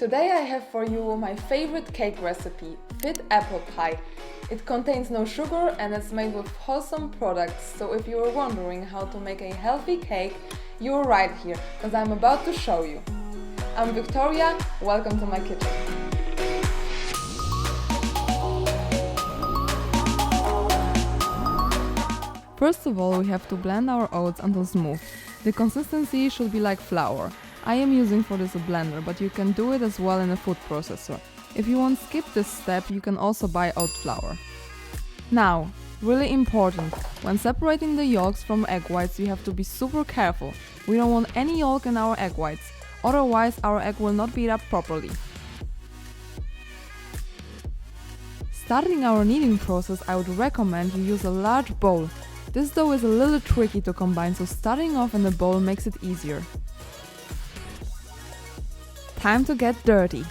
Today I have for you my favorite cake recipe, fit apple pie. It contains no sugar and it's made with wholesome products, so if you are wondering how to make a healthy cake, you're right here, because I'm about to show you. I'm Victoria, welcome to my kitchen. First of all, we have to blend our oats until smooth. The consistency should be like flour. I am using for this a blender, but you can do it as well in a food processor. If you want to skip this step, you can also buy oat flour. Now, really important, when separating the yolks from egg whites, you have to be super careful. We don't want any yolk in our egg whites, otherwise our egg will not beat up properly. Starting our kneading process, I would recommend you use a large bowl. This dough is a little tricky to combine, so starting off in the bowl makes it easier. Time to get dirty.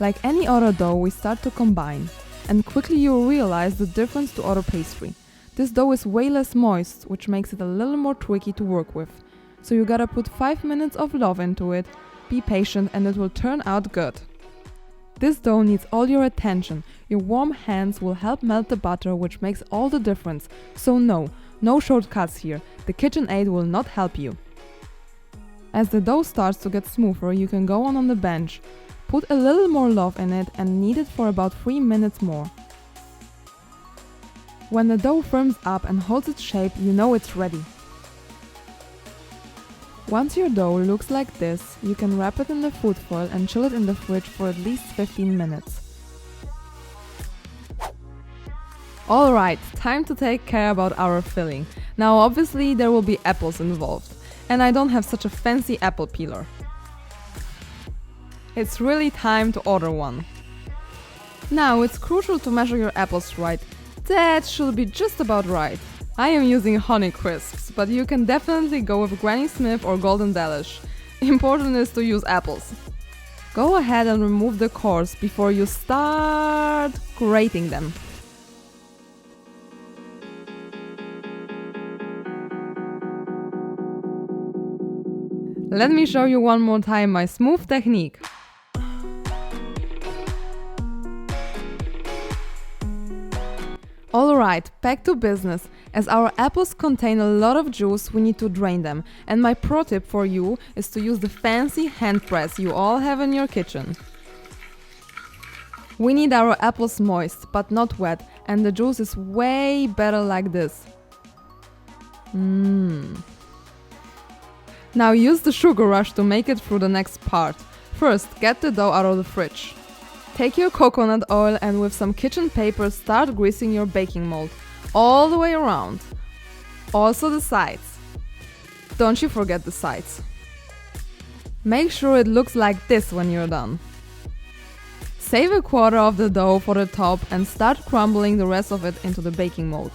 Like any other dough, we start to combine, and quickly you'll realize the difference to other pastry. This dough is way less moist, which makes it a little more tricky to work with. So you gotta put 5 minutes of love into it, be patient, and it will turn out good. This dough needs all your attention. Your warm hands will help melt the butter, which makes all the difference. So no shortcuts here. The KitchenAid will not help you. As the dough starts to get smoother, you can go on the bench. Put a little more love in it and knead it for about 3 minutes more. When the dough firms up and holds its shape, you know it's ready. Once your dough looks like this, you can wrap it in the food foil and chill it in the fridge for at least 15 minutes. Alright, time to take care about our filling. Now obviously there will be apples involved, and I don't have such a fancy apple peeler. It's really time to order one. Now it's crucial to measure your apples right. That should be just about right. I am using Honey Crisps, but you can definitely go with Granny Smith or Golden Delish. Important is to use apples. Go ahead and remove the cores before you start grating them. Let me show you one more time my smooth technique. Alright, back to business. As our apples contain a lot of juice, we need to drain them. And my pro tip for you is to use the fancy hand press you all have in your kitchen. We need our apples moist, but not wet, and the juice is way better like this. Now use the sugar rush to make it through the next part. First, get the dough out of the fridge. Take your coconut oil and with some kitchen paper start greasing your baking mold all the way around. Also the sides. Don't you forget the sides. Make sure it looks like this when you're done. Save a quarter of the dough for the top and start crumbling the rest of it into the baking mold.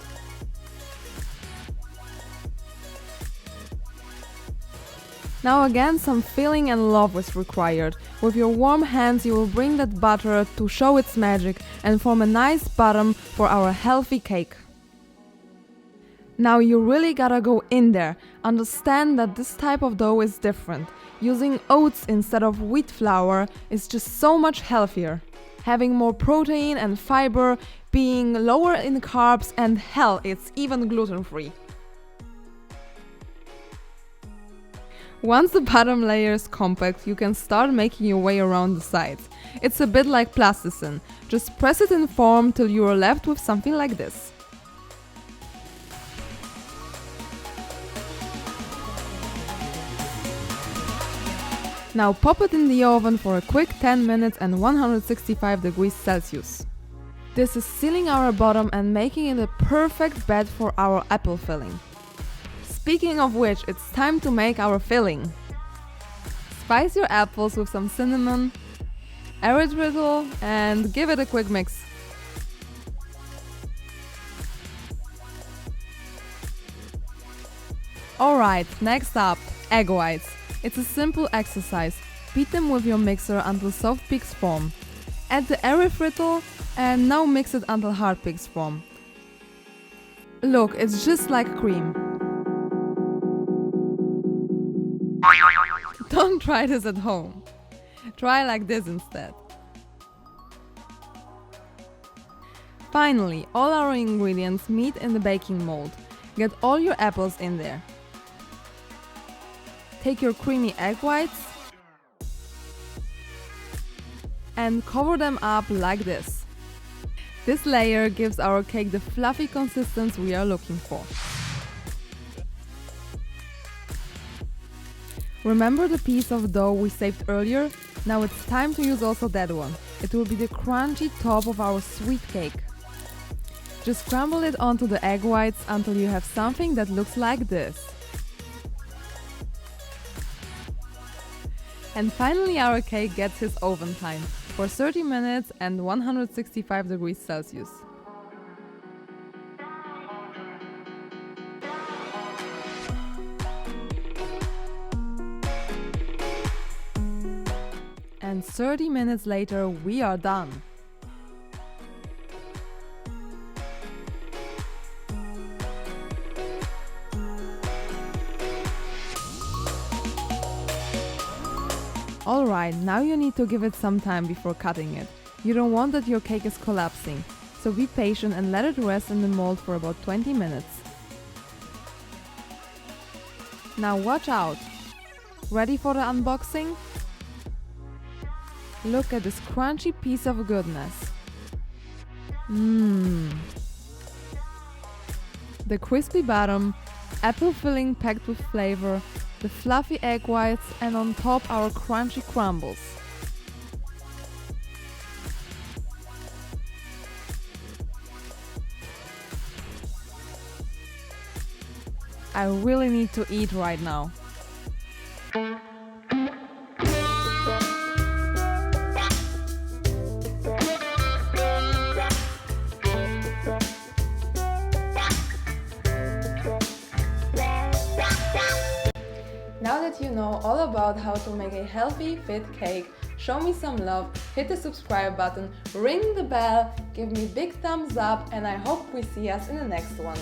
Now again, some filling and love is required. With your warm hands you will bring that butter to show its magic and form a nice bottom for our healthy cake. Now you really gotta go in there. Understand that this type of dough is different. Using oats instead of wheat flour is just so much healthier. Having more protein and fiber, being lower in carbs, and hell, it's even gluten-free. Once the bottom layer is compact, you can start making your way around the sides. It's a bit like plasticine. Just press it in form till you are left with something like this. Now pop it in the oven for a quick 10 minutes and 165 degrees Celsius. This is sealing our bottom and making it a perfect bed for our apple filling. Speaking of which, it's time to make our filling. Spice your apples with some cinnamon, erythritol, and give it a quick mix. Alright, next up, egg whites. It's a simple exercise. Beat them with your mixer until soft peaks form. Add the erythritol and now mix it until hard peaks form. Look, it's just like cream. Don't try this at home. Try like this instead. Finally, all our ingredients meet in the baking mold. Get all your apples in there. Take your creamy egg whites and cover them up like this. This layer gives our cake the fluffy consistency we are looking for. Remember the piece of dough we saved earlier? Now it's time to use also that one. It will be the crunchy top of our sweet cake. Just crumble it onto the egg whites until you have something that looks like this. And finally our cake gets its oven time for 30 minutes and 165 degrees Celsius. And 30 minutes later we are done. Alright, now you need to give it some time before cutting it. You don't want that your cake is collapsing, so be patient and let it rest in the mold for about 20 minutes. Now watch out! Ready for the unboxing? Look at this crunchy piece of goodness. The crispy bottom, apple filling packed with flavor, the fluffy egg whites, and on top our crunchy crumbles. I really need to eat right now. Now that you know all about how to make a healthy, fit cake, show me some love, hit the subscribe button, ring the bell, give me big thumbs up, and I hope we see us in the next one.